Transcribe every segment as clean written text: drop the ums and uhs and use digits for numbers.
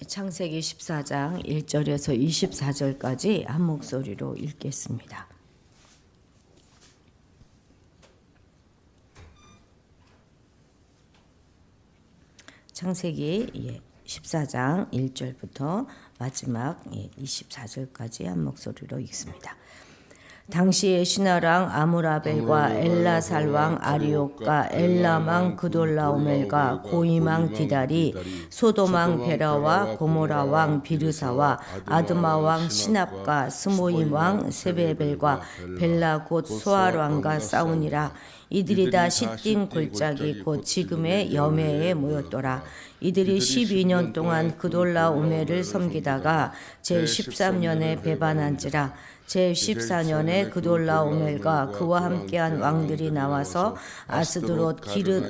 창세기 14장 1절에서 24절까지 한 목소리로 읽겠습니다. 창세기 14장 1절부터 마지막 24절까지 한 목소리로 읽습니다. 당시에 시나랑 아므라벨과 엘라살 왕 아리옥과 엘람 그돌라오멜과 고임 왕 디달이 소돔 왕 베라와 고모라 왕 비르사와 아드마 왕 시납과 스모임 왕 세베벨과 벨라 곧 소알 왕과 싸우니라. 이들이 다 시딤 골짜기 곧 지금의 여매에 모였더라. 이들이 12년 동안 그돌라오멜을 섬기다가 제13년에 배반한지라. 제14년에 그돌라오멜과 그와 함께한 왕들이 나와서 아스드롯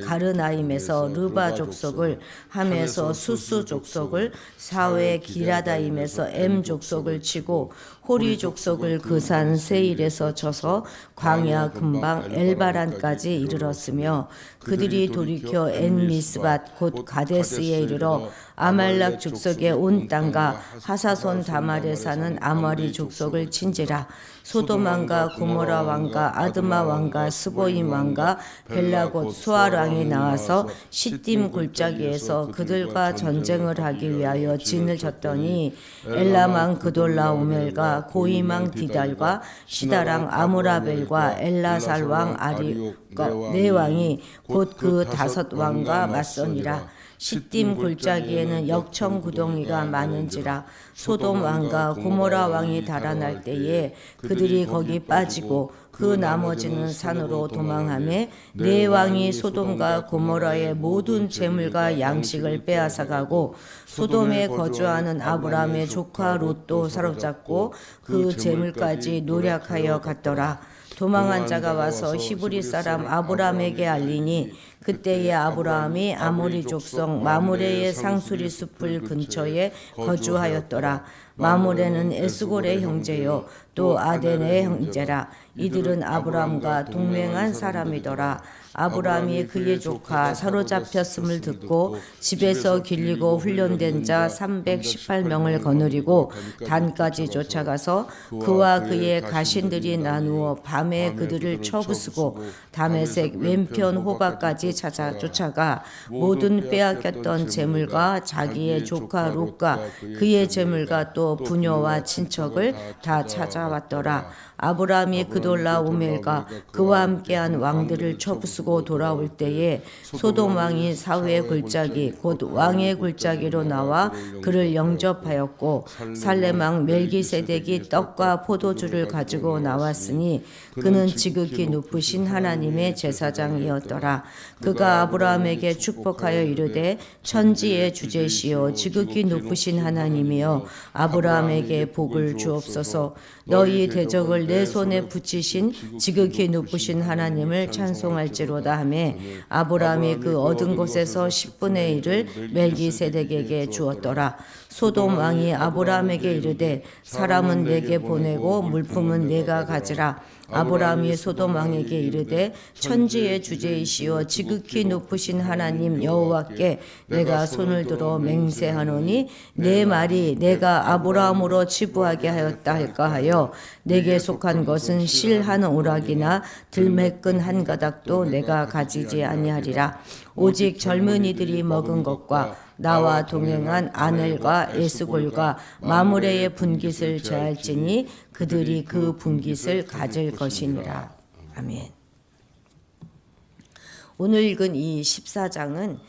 가르나임에서 르바 족속을, 함에서 수스 족속을, 사웨 기라다임에서 엠 족속을 치고 호리 족속을 그 산 세일에서 쳐서 광야 근방 엘바란까지 이르렀으며 그들이 돌이켜 엔미스밭 곧 가데스에 이르러 아말락 족속의 온 땅과 하사손 다말에 사는 아모리 족속을 친지라. 소돔 왕과 고모라 왕과 아드마 왕과 스보임 왕과 벨라 곧 소알 왕이 나와서 시딤 골짜기에서 그들과 전쟁을 하기 위하여 진을 쳤더니 엘람 왕 그돌라오멜과 고임 왕 디달과 시다랑 아므라벨과 엘라살 왕 아리옥과 네 왕이 곧 그 5 왕과 맞서니라. 시딤 골짜기에는 역청 구덩이가 많은지라. 소돔 왕과 고모라 왕이 달아날 때에 그들이 거기 빠지고 그 나머지는 산으로 도망하매 네 왕이 소돔과 고모라의 모든 재물과 양식을 빼앗아가고 소돔에 거주하는 아브람의 조카 롯도 사로잡고 그 재물까지 노략하여 갔더라. 도망한 자가 와서 히브리 사람 아브람에게 알리니 그때에 아브라함이 아모리 족속 마므레의 상수리 숲을 근처에 거주하였더라. 마므레는 에스골의 형제요 또 아덴의 형제라. 이들은 아브람과 동맹한 사람이더라. 아브람이 그의 조카 사로잡혔음을 듣고 집에서 길리고 훈련된 자 318명을 거느리고 단까지 쫓아가서 그와 그의 가신들이 나누어 밤에 그들을 쳐부수고 다메섹 왼편 호바까지 쫓아가 모든 빼앗겼던 재물과 자기의 조카 롯과 그의 재물과 또 부녀와 친척을 다 찾아왔더라. 아브람이 그돌라오멜과 그와 함께한 왕들을 쳐부수고 돌아올 때에 소돔 왕이 사후의 골짜기 곧 왕의 골짜기로 나와 그를 영접하였고 살렘 왕 멜기세덱이 떡과 포도주를 가지고 나왔으니 그는 지극히 높으신 하나님의 제사장이었더라. 그가 아브라함에게 축복하여 이르되 천지의 주제시요 지극히 높으신 하나님이여 아브라함에게 복을 주옵소서. 너희 대적을 내 손에 붙이신 지극히 높으신 하나님을 찬송할지로다 하매 아브라함이 그 얻은 곳에서 10분의 1을 멜기세덱에게 주었더라. 소돔 왕이 아브라함에게 이르되 사람은 내게 보내고 물품은 내가 가지라. 아브라함이 소돔 왕에게 이르되 천지의 주제이시여 지극히 높으신 하나님 여호와께 내가 손을 들어 맹세하노니 내 말이 내가 아브라함으로 치부하게 하였다 할까 하여 내게 속한 것은 실 한 오락이나 들매끈 한 가닥도 내가 가지지 아니하리라. 오직 젊은이들이 먹은 것과 나와 동행한 아넬과 에스골과 마므레의 분깃을 제할지니 그들이 그 분깃을 가질 것이니라. 아멘. 오늘 읽은 이 14장은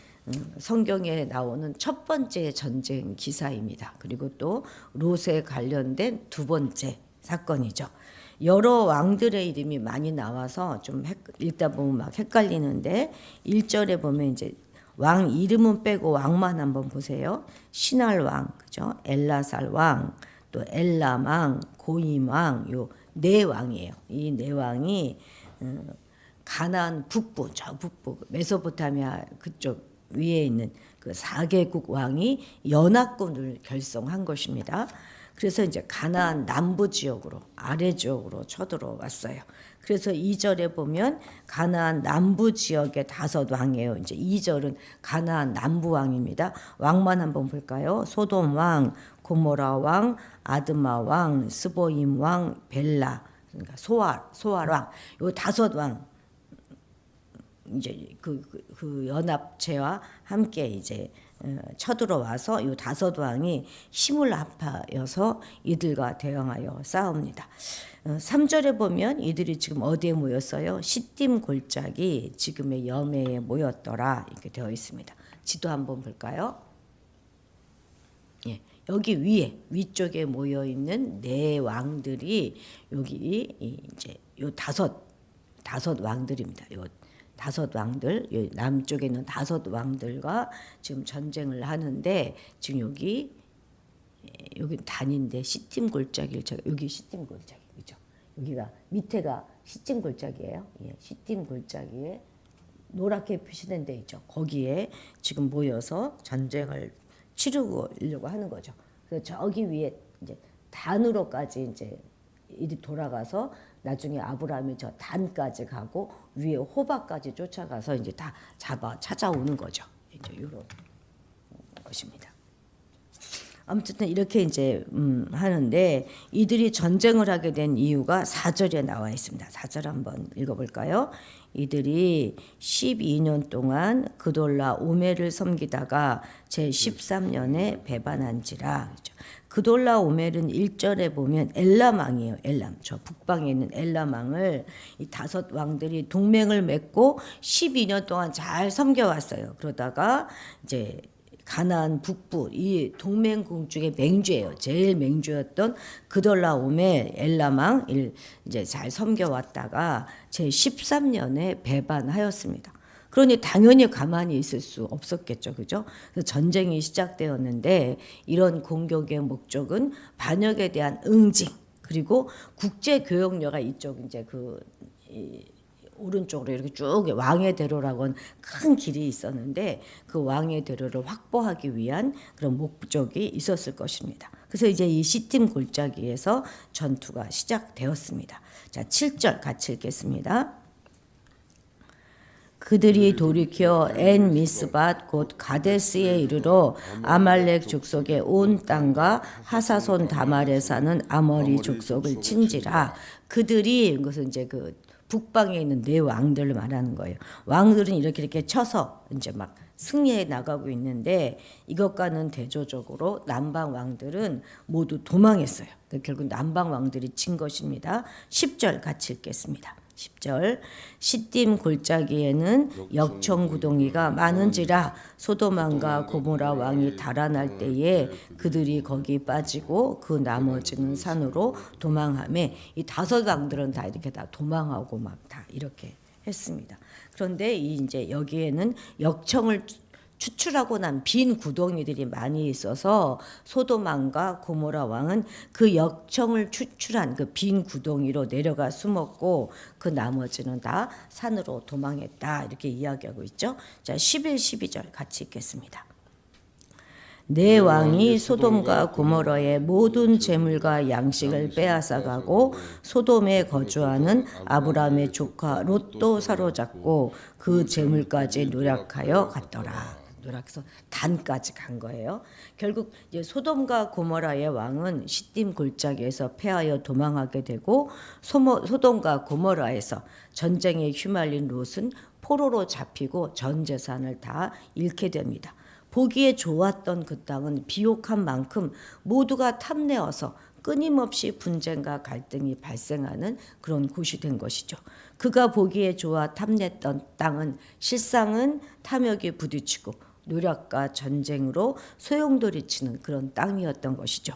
성경에 나오는 첫 번째 전쟁 기사입니다. 그리고 또 롯에 관련된 두 번째 사건이죠. 여러 왕들의 이름이 많이 나와서 좀 읽다 보면 막 헷갈리는데 1절에 보면 이제 왕 이름은 빼고 왕만 한번 보세요. 시날 왕, 그죠? 엘라살 왕, 또 엘람 왕, 고임 왕, 요 네 왕이에요. 이 네 왕이 가나안 북부, 저 북부 메소포타미아 그쪽 위에 있는 그 4개국 왕이 연합군을 결성한 것입니다. 그래서 이제 가나안 남부 지역으로 아래 지역으로 쳐들어왔어요. 그래서 2절에 보면 가나안 남부 지역의 5왕이에요. 이제 2절은 가나안 남부 왕입니다. 왕만 한번 볼까요? 소돔 왕, 고모라 왕, 아드마 왕, 스보임 왕, 벨라, 그러니까 소알 왕. 요 5왕 이제 그 연합체와 함께 이제 쳐들어와서 이 5왕이 힘을 합하여서 이들과 대항하여 싸웁니다. 3절에 보면 이들이 지금 어디에 모였어요? 시딤 골짜기 지금의 여매에 모였더라 이렇게 되어 있습니다. 지도 한번 볼까요? 예, 여기 위쪽에 모여 있는 4왕들이 여기 이제 요 다섯 왕들입니다. 요 5왕들, 남쪽에 있는 5왕들과 지금 전쟁을 하는데 지금 여기 단인데 시딤 골짜기를 제가 여기 시딤 골짜기 그죠? 여기가 밑에가 시딤 골짜기예요. 예, 시딤 골짜기에 노랗게 표시된 데 있죠. 거기에 지금 모여서 전쟁을 치르려고 하는 거죠. 그래서 저기 위에 이제 단으로까지 이제 이리 돌아가서 나중에 아브라함이 저 단까지 가고 위에 호박까지 쫓아가서 이제 다 찾아오는 거죠. 이제 이런 것입니다. 아무튼 이렇게 이제 하는데 이들이 전쟁을 하게 된 이유가 4절에 나와 있습니다. 4절 한번 읽어볼까요? 이들이 12년 동안 그돌라 오멜을 섬기다가 제13년에 배반한지라. 그돌라 오멜은 1절에 보면 엘람 왕이에요. 엘람. 저 북방에 있는 엘람 왕을 이 5왕들이 동맹을 맺고 12년 동안 잘 섬겨왔어요. 그러다가 이제 가나안 북부 이 동맹국 중에 맹주예요. 제일 맹주였던 그돌라오멜 엘라망 이제 잘 섬겨왔다가 제 13년에 배반하였습니다. 그러니 당연히 가만히 있을 수 없었겠죠, 그죠? 그래서 전쟁이 시작되었는데 이런 공격의 목적은 반역에 대한 응징 그리고 국제 교역료가 이쪽 이제 오른쪽으로 이렇게 쭉 왕의 대로라고는 큰 길이 있었는데 그 왕의 대로를 확보하기 위한 그런 목적이 있었을 것입니다. 그래서 이제 이 시딤 골짜기에서 전투가 시작되었습니다. 자, 7절 같이 읽겠습니다. 그들이 돌이켜 엔 미스밧 곧 가데스에 이르러 아말렉 족속의 온 땅과 하사손 다말에 사는 아모리 족속을 친지라. 그들이 이것은 이제 그 북방에 있는 4왕들을 말하는 거예요. 왕들은 이렇게 쳐서 이제 막 승리해 나가고 있는데 이것과는 대조적으로 남방 왕들은 모두 도망했어요. 결국 남방 왕들이 친 것입니다. 10절 같이 읽겠습니다. 10절 시딤 골짜기에는 역청구덩이가 많은지라 소돔왕과 고모라 왕이 달아날 때에 그들이 거기 빠지고 그 나머지는 산으로 도망하며 이 5왕들은 다 이렇게 다 도망하고 막 다 이렇게 했습니다. 그런데 이제 여기에는 역청을 추출하고 난 빈 구덩이들이 많이 있어서 소돔왕과 고모라 왕은 그 역청을 추출한 그 빈 구덩이로 내려가 숨었고 그 나머지는 다 산으로 도망했다 이렇게 이야기하고 있죠. 자, 11, 12절 같이 읽겠습니다. 네 왕이 소돔과 고모라의 모든 재물과 양식을 빼앗아가고 소돔에 거주하는 아브라함의 조카 롯도 사로잡고 그 재물까지 노력하여 갔더라. 노력해서 단까지 간 거예요. 결국 이제 소돔과 고모라의 왕은 시딤 골짜기에서 패하여 도망하게 되고 소돔과 고모라에서 전쟁에 휘말린 롯은 포로로 잡히고 전 재산을 다 잃게 됩니다. 보기에 좋았던 그 땅은 비옥한 만큼 모두가 탐내어서 끊임없이 분쟁과 갈등이 발생하는 그런 곳이 된 것이죠. 그가 보기에 좋아 탐냈던 땅은 실상은 탐욕에 부딪히고 노력과 전쟁으로 소용돌이치는 그런 땅이었던 것이죠.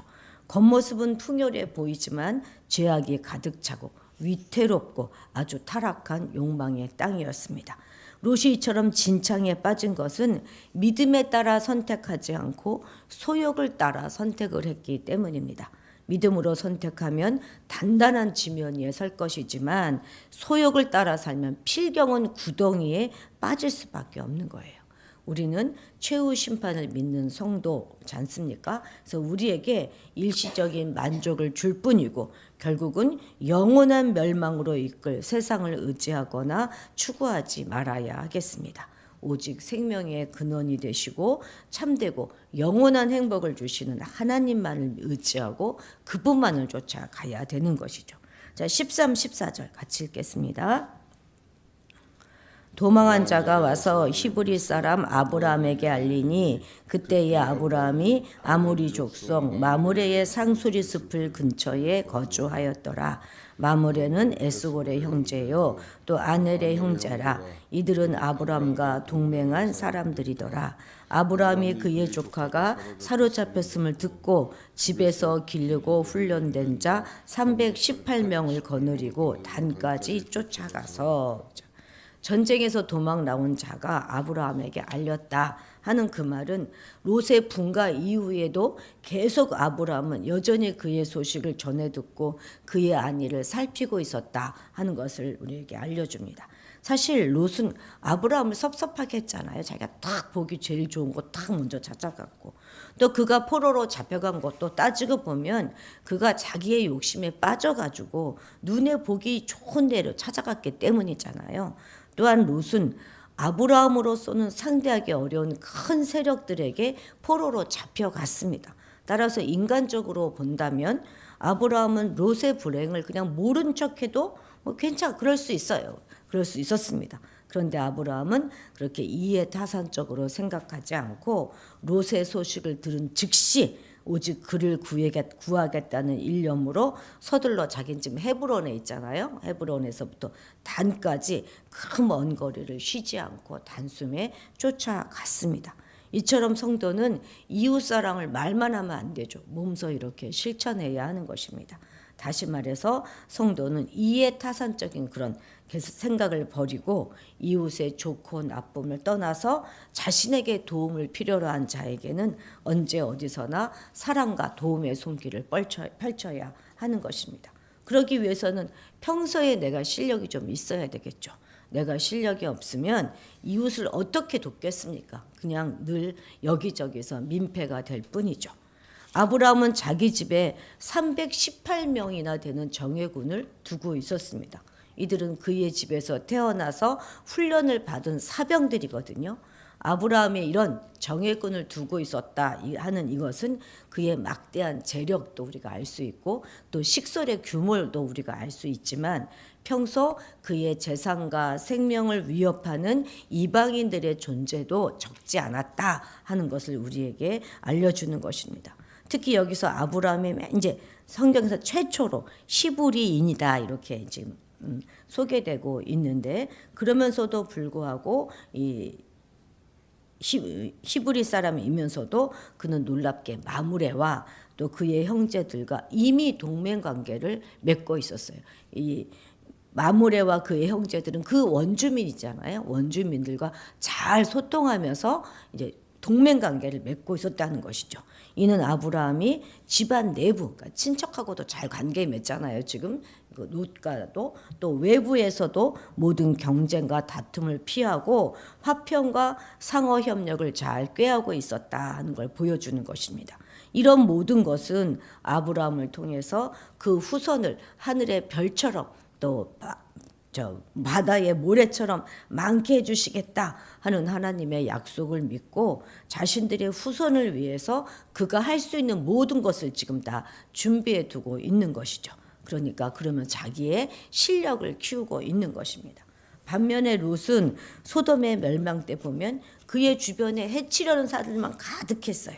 겉모습은 풍요로워 보이지만 죄악이 가득 차고 위태롭고 아주 타락한 욕망의 땅이었습니다. 롯이 이처럼 진창에 빠진 것은 믿음에 따라 선택하지 않고 소욕을 따라 선택을 했기 때문입니다. 믿음으로 선택하면 단단한 지면 위에 설 것이지만 소욕을 따라 살면 필경은 구덩이에 빠질 수밖에 없는 거예요. 우리는 최후 심판을 믿는 성도지 않습니까? 그래서 우리에게 일시적인 만족을 줄 뿐이고 결국은 영원한 멸망으로 이끌 세상을 의지하거나 추구하지 말아야 하겠습니다. 오직 생명의 근원이 되시고 참되고 영원한 행복을 주시는 하나님만을 의지하고 그분만을 쫓아가야 되는 것이죠. 자, 13, 14절 같이 읽겠습니다. 도망한 자가 와서 히브리 사람 아브라함에게 알리니 그때의 아브라함이 아모리 족속 마므레의 상수리 숲을 근처에 거주하였더라. 마므레는 에스골의 형제요 또 아넬의 형제라. 이들은 아브라함과 동맹한 사람들이더라. 아브라함이 그의 조카가 사로잡혔음을 듣고 집에서 기르고 훈련된 자 318명을 거느리고 단까지 쫓아가서 전쟁에서 도망 나온 자가 아브라함에게 알렸다 하는 그 말은 롯의 분가 이후에도 계속 아브라함은 여전히 그의 소식을 전해 듣고 그의 안위를 살피고 있었다 하는 것을 우리에게 알려줍니다. 사실 롯은 아브라함을 섭섭하게 했잖아요. 자기가 딱 보기 제일 좋은 거 딱 먼저 찾아갔고 또 그가 포로로 잡혀간 것도 따지고 보면 그가 자기의 욕심에 빠져가지고 눈에 보기 좋은 데로 찾아갔기 때문이잖아요. 또한 롯은 아브라함으로서는 상대하기 어려운 큰 세력들에게 포로로 잡혀갔습니다. 따라서 인간적으로 본다면 아브라함은 롯의 불행을 그냥 모른 척해도 그럴 수 있어요. 그럴 수 있었습니다. 그런데 아브라함은 그렇게 이해타산적으로 생각하지 않고 롯의 소식을 들은 즉시 오직 그를 구하겠다는 일념으로 서둘러 자기는 지금 헤브론에 있잖아요. 헤브론에서부터 단까지 그 먼 거리를 쉬지 않고 단숨에 쫓아갔습니다. 이처럼 성도는 이웃사랑을 말만 하면 안 되죠. 몸소 이렇게 실천해야 하는 것입니다. 다시 말해서 성도는 이해타산적인 그런 생각을 버리고 이웃의 좋고 나쁨을 떠나서 자신에게 도움을 필요로 한 자에게는 언제 어디서나 사랑과 도움의 손길을 펼쳐야 하는 것입니다. 그러기 위해서는 평소에 내가 실력이 좀 있어야 되겠죠. 내가 실력이 없으면 이웃을 어떻게 돕겠습니까? 그냥 늘 여기저기서 민폐가 될 뿐이죠. 아브라함은 자기 집에 318명이나 되는 정예군을 두고 있었습니다. 이들은 그의 집에서 태어나서 훈련을 받은 사병들이거든요. 아브라함이 이런 정예군을 두고 있었다 하는 이것은 그의 막대한 재력도 우리가 알 수 있고 또 식솔의 규모도 우리가 알 수 있지만 평소 그의 재산과 생명을 위협하는 이방인들의 존재도 적지 않았다 하는 것을 우리에게 알려주는 것입니다. 특히 여기서 아브라함이 이제 성경에서 최초로 히브리인이다 이렇게 지금 소개되고 있는데 그러면서도 불구하고 이 히브리 사람이면서도 그는 놀랍게 마므레와 또 그의 형제들과 이미 동맹 관계를 맺고 있었어요. 이 마므레와 그의 형제들은 그 원주민이잖아요. 원주민들과 잘 소통하면서 이제 동맹 관계를 맺고 있었다는 것이죠. 이는 아브라함이 집안 내부, 그러니까 친척하고도 잘 관계 맺잖아요. 지금 롯과도 또 외부에서도 모든 경쟁과 다툼을 피하고 화평과 상호 협력을 잘 꾀하고 있었다 하는 걸 보여주는 것입니다. 이런 모든 것은 아브라함을 통해서 그 후손을 하늘의 별처럼 또 바다의 모래처럼 많게 해주시겠다 하는 하나님의 약속을 믿고 자신들의 후손을 위해서 그가 할 수 있는 모든 것을 지금 다 준비해 두고 있는 것이죠. 그러니까 그러면 자기의 실력을 키우고 있는 것입니다. 반면에 롯은 소돔의 멸망 때 보면 그의 주변에 해치려는 사람들만 가득했어요.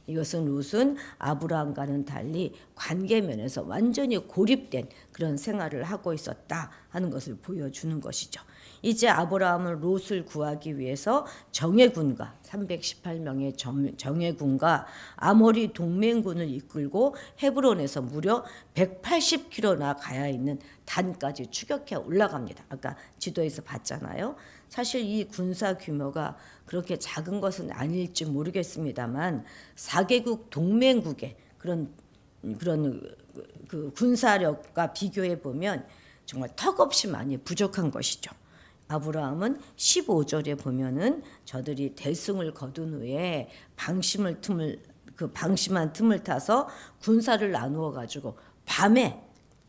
이것은 롯은 아브라함과는 달리 관계면에서 완전히 고립된 그런 생활을 하고 있었다 하는 것을 보여주는 것이죠. 이제 아브라함은 롯을 구하기 위해서 정예군과 318명의 정예군과 아모리 동맹군을 이끌고 헤브론에서 무려 180km나 가야 있는 단까지 추격해 올라갑니다. 아까 지도에서 봤잖아요. 사실 이 군사 규모가 그렇게 작은 것은 아닐지 모르겠습니다만 4개국 동맹국의 그런 그 군사력과 비교해 보면 정말 턱없이 많이 부족한 것이죠. 아브라함은 15절에 보면은 저들이 대승을 거둔 후에 방심한 틈을 타서 군사를 나누어 가지고 밤에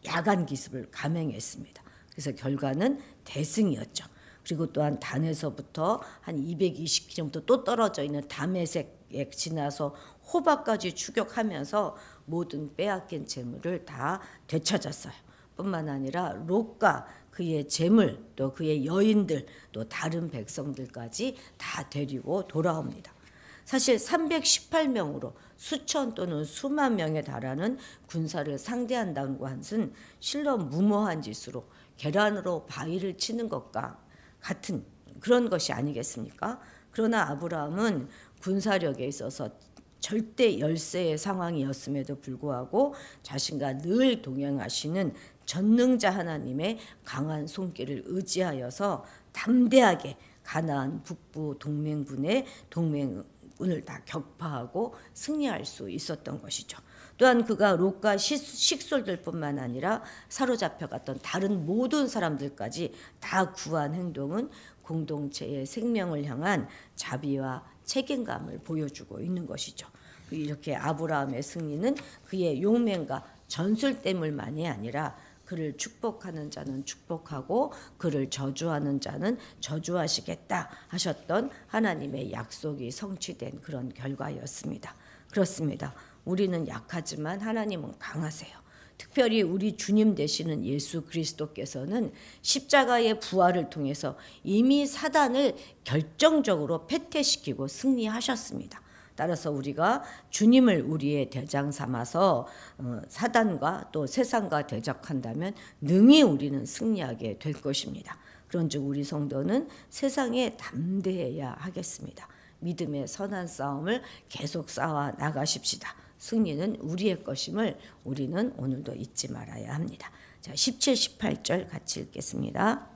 야간 기습을 감행했습니다. 그래서 결과는 대승이었죠. 그리고 또한 단에서부터 한 220km 또 떨어져 있는 다메섹에 지나서 호바까지 추격하면서 모든 빼앗긴 재물을 다 되찾았어요. 뿐만 아니라 롯과 그의 재물 또 그의 여인들 또 다른 백성들까지 다 데리고 돌아옵니다. 사실 318명으로 수천 또는 수만 명에 달하는 군사를 상대한다는 것은 실로 무모한 짓으로 계란으로 바위를 치는 것과 같은 그런 것이 아니겠습니까? 그러나 아브라함은 군사력에 있어서 절대 열세의 상황이었음에도 불구하고 자신과 늘 동행하시는 전능자 하나님의 강한 손길을 의지하여서 담대하게 가나안 북부 동맹군의 동맹군을 다 격파하고 승리할 수 있었던 것이죠. 또한 그가 롯과 식솔들뿐만 아니라 사로잡혀갔던 다른 모든 사람들까지 다 구한 행동은 공동체의 생명을 향한 자비와 책임감을 보여주고 있는 것이죠. 이렇게 아브라함의 승리는 그의 용맹과 전술 때문만이 아니라 그를 축복하는 자는 축복하고 그를 저주하는 자는 저주하시겠다 하셨던 하나님의 약속이 성취된 그런 결과였습니다. 그렇습니다. 우리는 약하지만 하나님은 강하세요. 특별히 우리 주님 되시는 예수 그리스도께서는 십자가의 부활을 통해서 이미 사단을 결정적으로 패퇴시키고 승리하셨습니다. 따라서 우리가 주님을 우리의 대장 삼아서 사단과 또 세상과 대적한다면 능히 우리는 승리하게 될 것입니다. 그런즉 우리 성도는 세상에 담대해야 하겠습니다. 믿음의 선한 싸움을 계속 싸워 나가십시다. 승리는 우리의 것임을 우리는 오늘도 잊지 말아야 합니다. 자, 17, 18절 같이 읽겠습니다.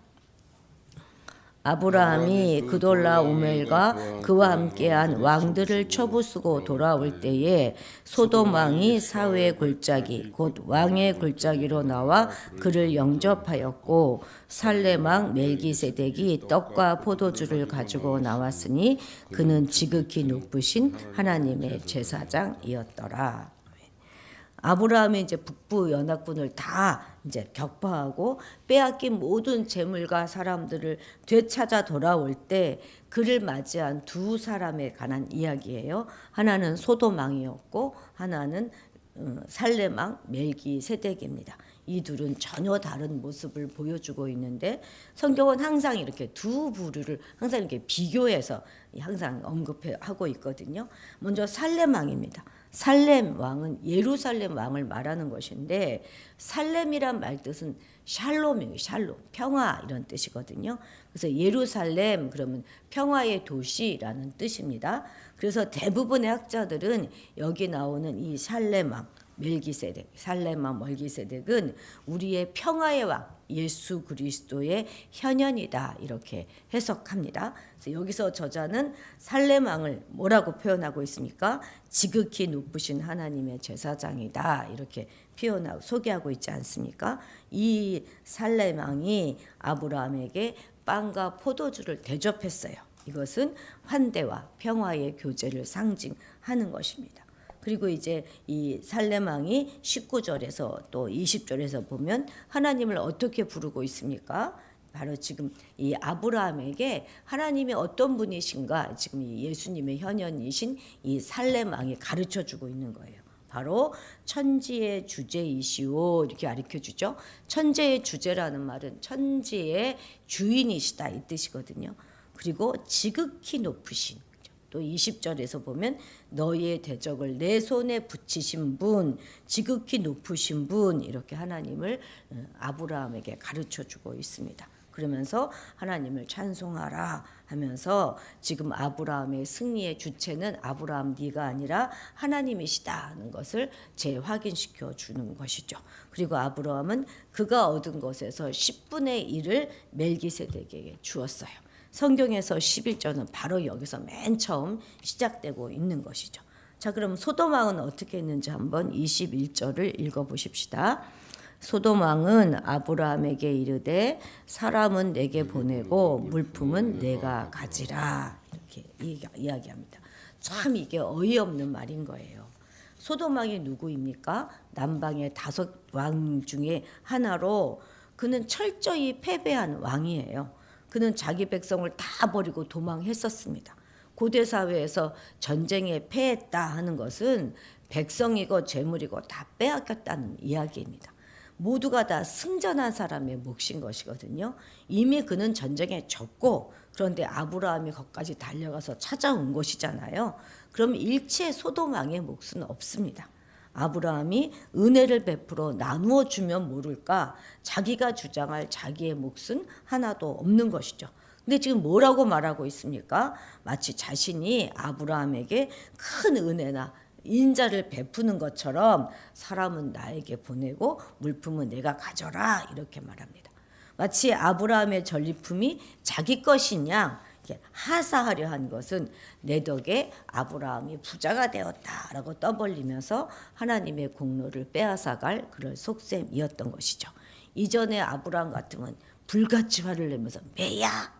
아브라함이 그돌라오멜과 그와 함께한 왕들을 처부수고 돌아올 때에 소돔 왕이 사회의 골짜기 곧 왕의 골짜기로 나와 그를 영접하였고 살렘 왕 멜기세덱이 떡과 포도주를 가지고 나왔으니 그는 지극히 높으신 하나님의 제사장이었더라. 아브라함이 이제 북부 연합군을 다 이제 격파하고 빼앗긴 모든 재물과 사람들을 되찾아 돌아올 때 그를 맞이한 두 사람에 관한 이야기예요. 하나는 소돔 왕이었고 하나는 살렘 왕 멜기세덱입니다. 이 둘은 전혀 다른 모습을 보여주고 있는데 성경은 항상 이렇게 두 부류를 항상 이렇게 비교해서 항상 언급하고 있거든요. 먼저 살렘 왕입니다. 살렘 왕은 예루살렘 왕을 말하는 것인데 살렘이란 말 뜻은 샬롬이에요. 샬롬, 평화 이런 뜻이거든요. 그래서 예루살렘 그러면 평화의 도시라는 뜻입니다. 그래서 대부분의 학자들은 여기 나오는 이 살렘 왕 멜기세덱, 살렘 왕 멜기세덱은 우리의 평화의 왕 예수 그리스도의 현현이다 이렇게 해석합니다. 그래서 여기서 저자는 살렘 왕을 뭐라고 표현하고 있습니까? 지극히 높으신 하나님의 제사장이다 이렇게 표현하고 소개하고 있지 않습니까? 이 살렘 왕이 아브라함에게 빵과 포도주를 대접했어요. 이것은 환대와 평화의 교제를 상징하는 것입니다. 그리고 이제 이 살렘 왕이 19절에서 또 20절에서 보면 하나님을 어떻게 부르고 있습니까? 바로 지금 이 아브라함에게 하나님이 어떤 분이신가 지금 이 예수님의 현현이신 이 살렘 왕이 가르쳐 주고 있는 거예요. 바로 천지의 주제이시오 이렇게 가르쳐 주죠. 천지의 주제라는 말은 천지의 주인이시다 이 뜻이거든요. 그리고 지극히 높으신 또 20절에서 보면 너희의 대적을 내 손에 붙이신 분 지극히 높으신 분 이렇게 하나님을 아브라함에게 가르쳐주고 있습니다. 그러면서 하나님을 찬송하라 하면서 지금 아브라함의 승리의 주체는 아브라함 네가 아니라 하나님이시다는 것을 재확인시켜 주는 것이죠. 그리고 아브라함은 그가 얻은 것에서 10분의 1을 멜기세덱에게 주었어요. 성경에서 11절은 바로 여기서 맨 처음 시작되고 있는 것이죠. 자, 그럼 소돔 왕은 어떻게 했는지 한번 21절을 읽어보십시다. 소돔 왕은 아브라함에게 이르되 사람은 내게 보내고 물품은 내가 가지라 이렇게 이야기합니다. 참 이게 어이없는 말인 거예요. 소돔 왕이 누구입니까? 남방의 5왕 중에 하나로 그는 철저히 패배한 왕이에요. 그는 자기 백성을 다 버리고 도망했었습니다. 고대 사회에서 전쟁에 패했다 하는 것은 백성이고 재물이고 다 빼앗겼다는 이야기입니다. 모두가 다 승전한 사람의 몫인 것이거든요. 이미 그는 전쟁에 졌고 그런데 아브라함이 거기까지 달려가서 찾아온 것이잖아요. 그럼 일체 소돔 왕의 몫은 없습니다. 아브라함이 은혜를 베풀어 나누어 주면 모를까 자기가 주장할 자기의 몫은 하나도 없는 것이죠. 근데 지금 뭐라고 말하고 있습니까? 마치 자신이 아브라함에게 큰 은혜나 인자를 베푸는 것처럼 사람은 나에게 보내고 물품은 내가 가져라 이렇게 말합니다. 마치 아브라함의 전리품이 자기 것인 양 하사하려 한 것은 내 덕에 아브라함이 부자가 되었다라고 떠벌리면서 하나님의 공로를 빼앗아갈 그런 속셈이었던 것이죠. 이전에 아브라함 같으면 불같이 화를 내면서 매야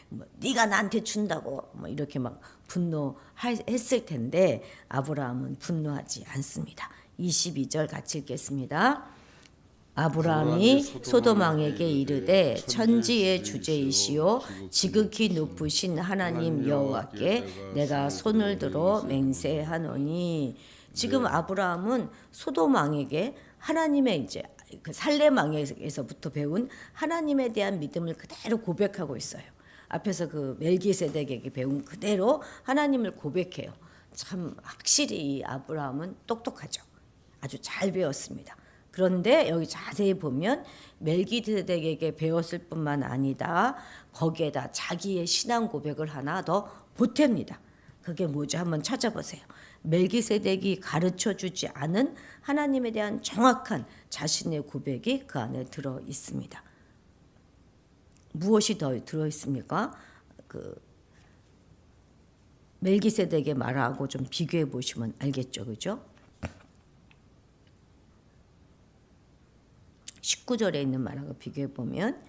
뭐 네가 나한테 준다고 뭐 이렇게 막 분노했을 텐데 아브라함은 분노하지 않습니다. 22절 같이 읽겠습니다. 아브라함이 소돔 왕에게 이르되 천지의 주제이시오 지극히 높으신 하나님 여호와께 내가 손을 들어 맹세하노니. 지금 아브라함은 소돔 왕에게 하나님의 이제 그 살렘 왕에서부터 배운 하나님에 대한 믿음을 그대로 고백하고 있어요. 앞에서 그 멜기세덱에게 배운 그대로 하나님을 고백해요. 참 확실히 이 아브라함은 똑똑하죠. 아주 잘 배웠습니다. 그런데 여기 자세히 보면 멜기세덱에게 배웠을 뿐만 아니다. 거기에다 자기의 신앙 고백을 하나 더 보탭니다. 그게 뭐죠? 한번 찾아보세요. 멜기세덱이 가르쳐주지 않은 하나님에 대한 정확한 자신의 고백이 그 안에 들어 있습니다. 무엇이 더 들어 있습니까? 그 멜기세덱의 말하고 좀 비교해 보시면 알겠죠, 그죠? 19절에 있는 말하고 비교해 보면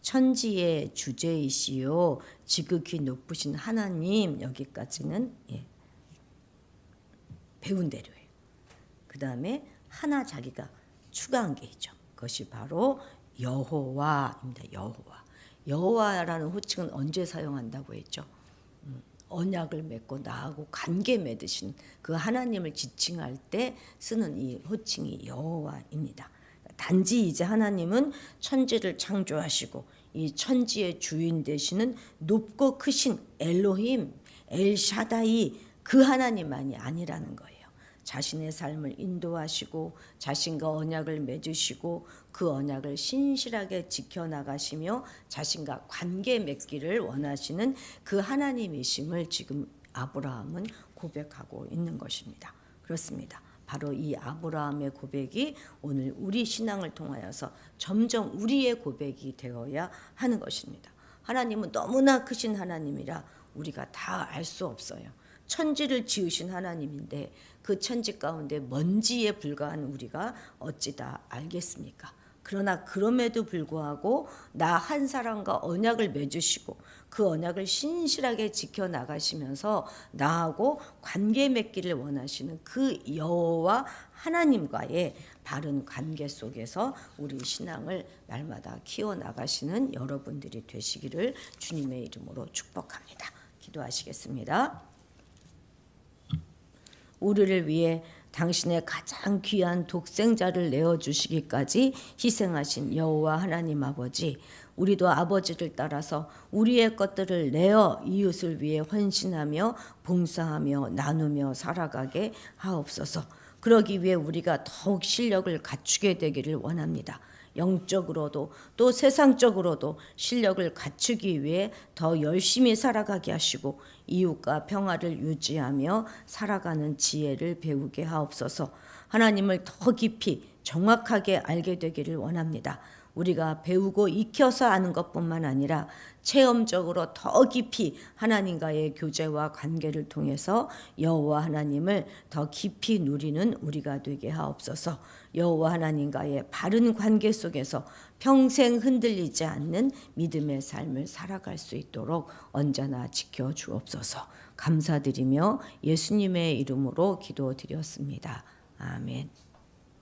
천지의 주제이시요 지극히 높으신 하나님 여기까지는 배운 대로예요. 그 다음에 하나 자기가 추가한 게 있죠. 그것이 바로 여호와입니다. 여호와라는 호칭은 언제 사용한다고 했죠? 언약을 맺고 나하고 관계 맺으신 그 하나님을 지칭할 때 쓰는 이 호칭이 여호와입니다. 단지 이제 하나님은 천지를 창조하시고 이 천지의 주인 되시는 높고 크신 엘로힘, 엘샤다이 그 하나님만이 아니라는 거예요. 자신의 삶을 인도하시고 자신과 언약을 맺으시고 그 언약을 신실하게 지켜나가시며 자신과 관계 맺기를 원하시는 그 하나님이심을 지금 아브라함은 고백하고 있는 것입니다. 그렇습니다. 바로 이 아브라함의 고백이 오늘 우리 신앙을 통하여서 점점 우리의 고백이 되어야 하는 것입니다. 하나님은 너무나 크신 하나님이라 우리가 다 알 수 없어요. 천지를 지으신 하나님인데 그 천지 가운데 먼지에 불과한 우리가 어찌 다 알겠습니까? 그러나 그럼에도 불구하고 나 한 사람과 언약을 맺으시고 그 언약을 신실하게 지켜나가시면서 나하고 관계 맺기를 원하시는 그 여호와 하나님과의 바른 관계 속에서 우리 신앙을 날마다 키워나가시는 여러분들이 되시기를 주님의 이름으로 축복합니다. 기도하시겠습니다. 우리를 위해 당신의 가장 귀한 독생자를 내어주시기까지 희생하신 여호와 하나님 아버지, 우리도 아버지를 따라서 우리의 것들을 내어 이웃을 위해 헌신하며 봉사하며 나누며 살아가게 하옵소서. 그러기 위해 우리가 더욱 실력을 갖추게 되기를 원합니다. 영적으로도 또 세상적으로도 실력을 갖추기 위해 더 열심히 살아가게 하시고 이웃과 평화를 유지하며 살아가는 지혜를 배우게 하옵소서. 하나님을 더 깊이 정확하게 알게 되기를 원합니다. 우리가 배우고 익혀서 아는 것뿐만 아니라 체험적으로 더 깊이 하나님과의 교제와 관계를 통해서 여호와 하나님을 더 깊이 누리는 우리가 되게 하옵소서. 여호와 하나님과의 바른 관계 속에서 평생 흔들리지 않는 믿음의 삶을 살아갈 수 있도록 언제나 지켜주옵소서. 감사드리며 예수님의 이름으로 기도드렸습니다. 아멘.